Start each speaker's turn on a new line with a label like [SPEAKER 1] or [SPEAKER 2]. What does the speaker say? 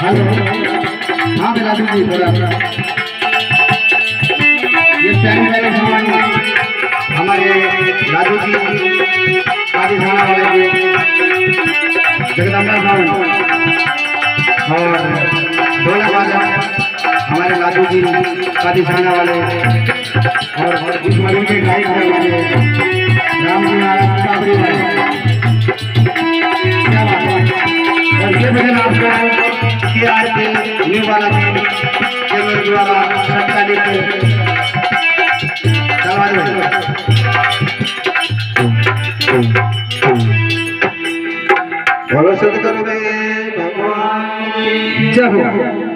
[SPEAKER 1] हाँ मिला दीजिए थोड़ा ये प्यारे प्यारे सामान हमारे लाडू जी शादी खाना वाले जी जगदम्बा साउंड और ढोलक वाले हमारे लाडू जी शादी खाना वाले और इस मरीन के गायक वाले राम जी महाराज काबरी वाले क्या बात है। और ये भजन आपको के न्यू वाला केवल द्वारा सत्ता लेके बोलो सतगुरु भगवान जय हो।